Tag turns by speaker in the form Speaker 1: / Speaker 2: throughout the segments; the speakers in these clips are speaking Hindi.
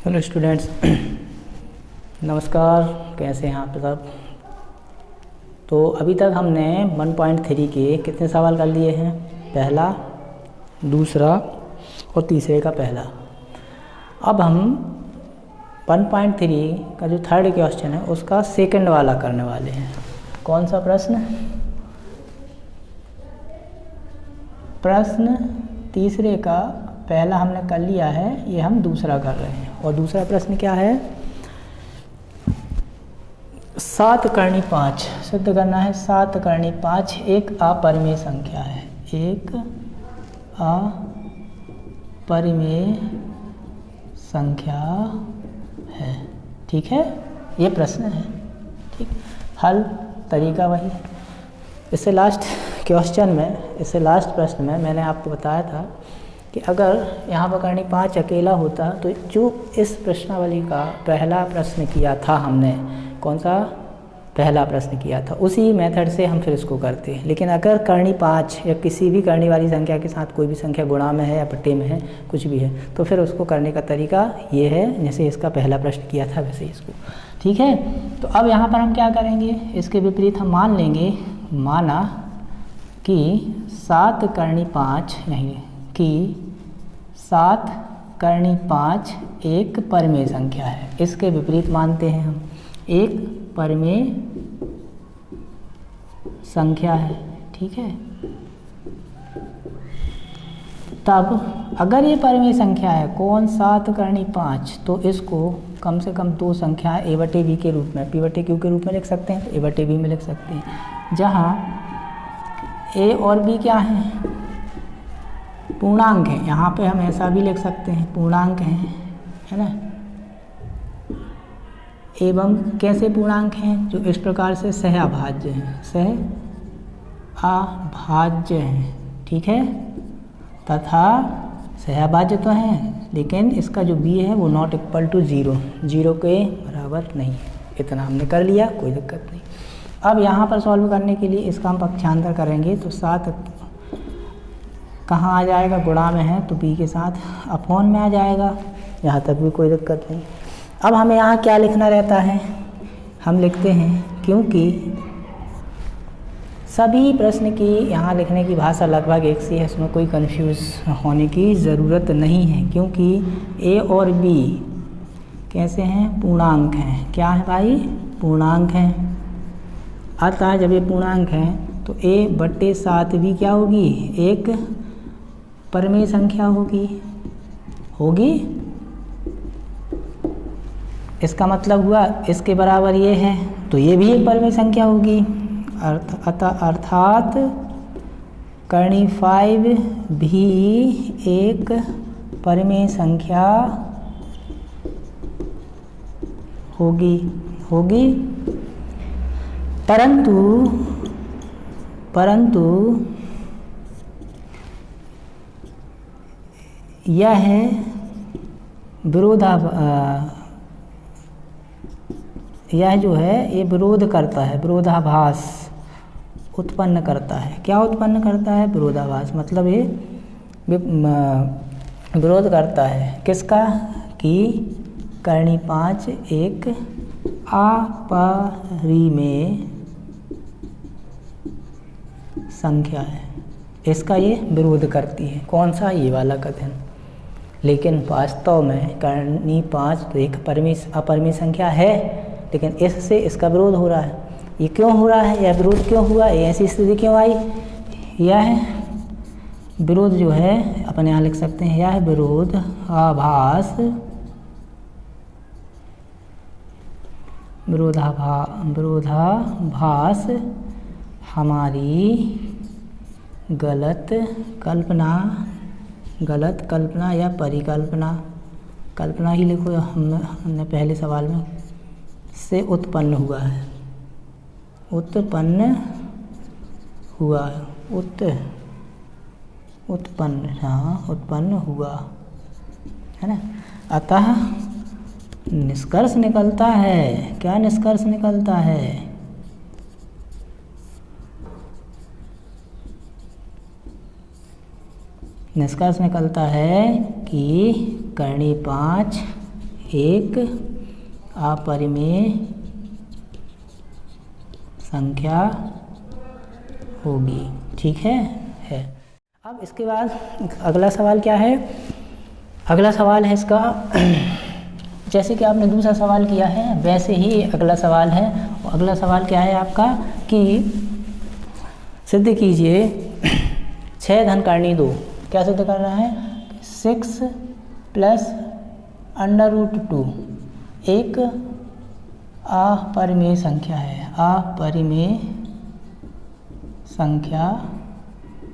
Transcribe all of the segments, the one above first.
Speaker 1: हेलो स्टूडेंट्स, नमस्कार। कैसे हैं आप सब? तो अभी तक हमने 1.3 के कितने सवाल कर लिए हैं? पहला, दूसरा और तीसरे का पहला। अब हम 1.3 का जो थर्ड क्वेश्चन है उसका सेकंड वाला करने वाले हैं। कौन सा प्रश्न? प्रश्न तीसरे का पहला हमने कर लिया है, ये हम दूसरा कर रहे हैं। और दूसरा प्रश्न क्या है? 7 करनी 5 सिद्ध करना है। 7 करनी 5 एक अपरिमेय संख्या है। एक अपरिमेय संख्या है। ठीक है, ये प्रश्न है। ठीक, हल तरीका वही। इससे लास्ट क्वेश्चन में, इससे लास्ट प्रश्न में मैंने आपको बताया था कि अगर यहाँ पर करनी 5 अकेला होता तो जो इस प्रश्नावली का पहला प्रश्न किया था हमने, कौन सा पहला प्रश्न किया था, उसी मेथड से हम फिर इसको करते हैं। लेकिन अगर करनी 5 या किसी भी करनी वाली संख्या के साथ कोई भी संख्या गुणा में है या पट्टे में है, कुछ भी है, तो फिर उसको करने का तरीका ये है, जैसे इसका पहला प्रश्न किया था वैसे इसको। ठीक है, तो अब यहाँ पर हम क्या करेंगे? इसके विपरीत हम मान लेंगे, माना कि 7 करनी 5 नहीं कि 7 करनी 5 एक परिमेय संख्या है। इसके विपरीत मानते हैं हम, एक परिमेय संख्या है। ठीक है, तब अगर ये परिमेय संख्या है, कौन 7 करनी 5, तो इसको कम से कम दो संख्या a बटे b के रूप में, p बटे q के रूप में लिख सकते हैं, तो a बटे b में लिख सकते हैं, जहाँ a और b क्या है? पूर्णांक है। यहाँ पे हम ऐसा भी लिख सकते हैं, पूर्णांक हैं, है ना। एवं कैसे पूर्णांक हैं? जो इस प्रकार से सहअभाज्य हैं, सहअभाज्य हैं। ठीक है, तथा सहअभाज्य तो हैं, लेकिन इसका जो b है वो नॉट इक्वल टू 0, 0 के बराबर नहीं है। इतना हमने कर लिया, कोई दिक्कत नहीं। अब यहाँ पर सॉल्व करने के लिए इसका हम पक्षांतर करेंगे, तो 7 कहाँ आ जाएगा? गुणा में है तो b के साथ अपॉन में आ जाएगा। यहाँ तक भी कोई दिक्कत नहीं। अब हमें यहाँ क्या लिखना रहता है? हम लिखते हैं, क्योंकि सभी प्रश्न की यहाँ लिखने की भाषा लगभग एक सी है, इसमें कोई कंफ्यूज होने की ज़रूरत नहीं है, क्योंकि a और b कैसे हैं? पूर्णांक हैं। क्या है भाई? पूर्णांक हैं। अतः जब ये पूर्णांक हैं तो a बटे 7 भी क्या होगी? एक परिमेय संख्या होगी। इसका मतलब हुआ इसके बराबर ये है, तो ये भी एक परिमेय संख्या होगी। अर्थात करनी 5 भी एक परिमेय संख्या होगी। परंतु यह यह जो है ये विरोध करता है, विरोधाभास उत्पन्न करता है। क्या उत्पन्न करता है? विरोधाभास। मतलब ये विरोध करता है किसका? कि करनी 5 एक अपरिमेय संख्या है, इसका ये विरोध करती है। कौन सा? ये वाला कथन। लेकिन वास्तव में करनी 5 तो एक अपरिमेय संख्या है, लेकिन इससे इसका विरोध हो रहा है। ये क्यों हो रहा है? यह विरोध क्यों हुआ? ये ऐसी स्थिति क्यों आई? यह विरोध जो है अपन यहाँ लिख सकते हैं, यह विरोधाभास हमारी गलत कल्पना या कल्पना ही लिखो, हमने पहले सवाल में से उत्पन्न हुआ है, उत्पन्न हुआ है ना। अतः निष्कर्ष निकलता है, क्या निष्कर्ष निकलता है? निष्कर्ष निकलता है कि करनी 5 एक अपरिमेय संख्या होगी। ठीक है। अब इसके बाद अगला सवाल क्या है? अगला सवाल है इसका जैसे कि आपने दूसरा सवाल किया है वैसे ही अगला सवाल है। अगला सवाल क्या है आपका कि सिद्ध कीजिए 6 धन करनी 2। क्या सिद्ध कर रहा है? 6 + √2 एक अपरिमेय संख्या है। अपरिमेय संख्या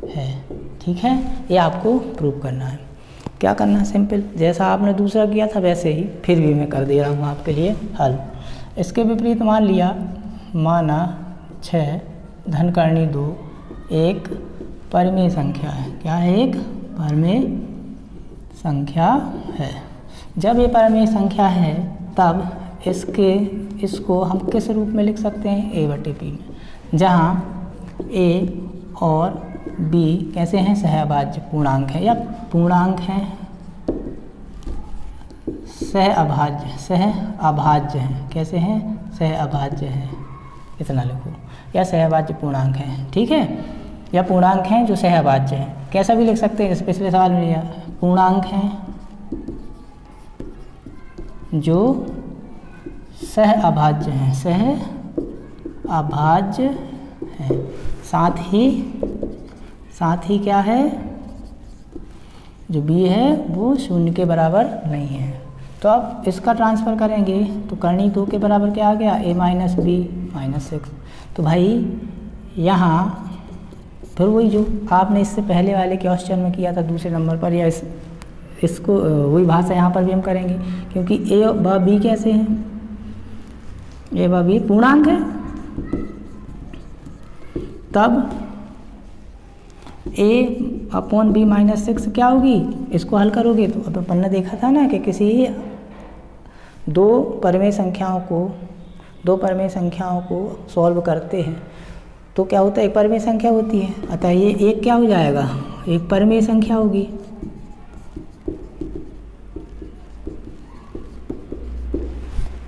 Speaker 1: है। ठीक है। ये आपको प्रूव करना है। क्या करना है? सिंपल, जैसा आपने दूसरा किया था वैसे ही फिर भी मैं कर दे रहा हूँ आपके लिए हल। इसके विपरीत मान लिया, माना 6 धन करनी 2 एक परिमेय संख्या है। क्या है? एक परिमेय संख्या है। जब ये परिमेय संख्या है तब इसको हम किस रूप में लिख सकते हैं? a/p में, जहाँ a और b कैसे हैं? सहअभाज्य पूर्णांक है या पूर्णांक हैं, सहअभाज्य हैं। कैसे हैं? सहअभाज्य हैं। इतना लिखो, या सहअभाज्य पूर्णांक हैं। ठीक है। या पूर्णांक हैं जो सहअभाज्य हैं। कैसा भी लिख सकते हैं, इस पिछले सवाल में लिया पूर्णांक हैं जो सहअभाज्य हैं। सहअभाज्य हैं। साथ ही क्या है? जो b है वो 0 के बराबर नहीं है। तो अब इसका ट्रांसफ़र करेंगे तो करनी 2 के बराबर क्या आ गया? a - b - 6। तो भाई यहाँ फिर वही जो आपने इससे पहले वाले क्वेश्चन में किया था दूसरे नंबर पर, या इसको वही भाषा यहाँ पर भी हम करेंगे, क्योंकि a व b कैसे हैं? a व b पूर्णांक है। तब a/b - 6 क्या होगी? इसको हल करोगे तो अब अपन ने देखा था ना कि किसी दो परिमेय संख्याओं को सॉल्व करते हैं तो क्या होता है? एक परिमेय संख्या होती है, अतः ये एक क्या हो जाएगा? एक परिमेय संख्या होगी।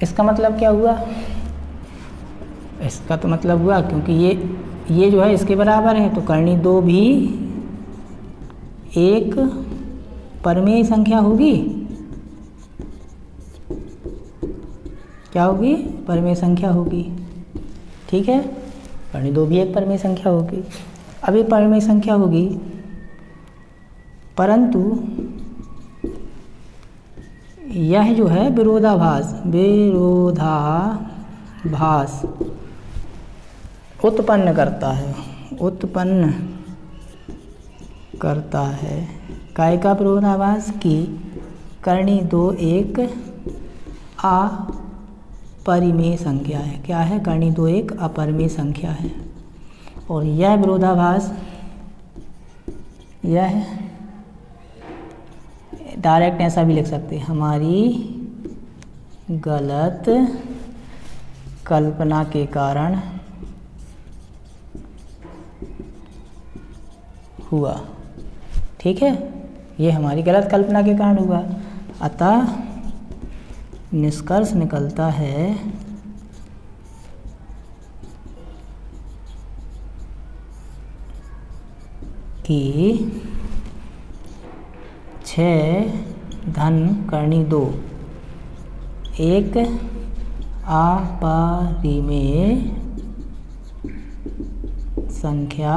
Speaker 1: इसका मतलब क्या हुआ? इसका तो मतलब हुआ क्योंकि ये जो है इसके बराबर है तो करनी 2 भी एक परिमेय संख्या होगी। क्या होगी? परिमेय संख्या होगी। ठीक है। करनी 2 भी एक परिमेय संख्या होगी। अब ये परिमेय संख्या होगी, परंतु यह जो है विरोधाभास उत्पन्न करता है। काय का विरोधाभास? की करनी 2 एक अपरिमेय संख्या है। क्या है? करनी 2 एक अपरिमेय संख्या है। और यह विरोधाभास यह डायरेक्ट ऐसा भी लिख सकते हैं, हमारी गलत कल्पना के कारण हुआ। ठीक है। ये हमारी गलत कल्पना के कारण हुआ। अतः निष्कर्ष निकलता है कि 6 धन करनी 2 एक अपरिमेय संख्या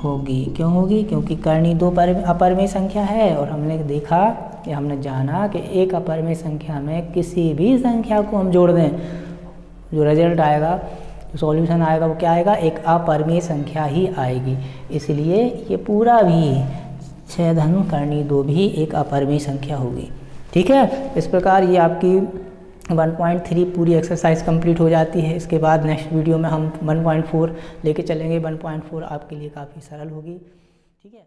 Speaker 1: होगी। क्यों होगी? क्योंकि करनी 2 अपरिमेय संख्या है और हमने देखा कि हमने जाना कि एक अपरिमेय संख्या में किसी भी संख्या को हम जोड़ दें, जो रिजल्ट आएगा, जो सॉल्यूशन आएगा वो क्या आएगा? एक अपरिमेय संख्या ही आएगी। इसलिए ये पूरा भी 6 धन करनी 2 भी एक अपरिमेय संख्या होगी। ठीक है। इस प्रकार ये आपकी 1.3 पूरी एक्सरसाइज कंप्लीट हो जाती है। इसके बाद नेक्स्ट वीडियो में हम 1.4 लेके चलेंगे। 1.4 आपके लिए काफ़ी सरल होगी। ठीक है।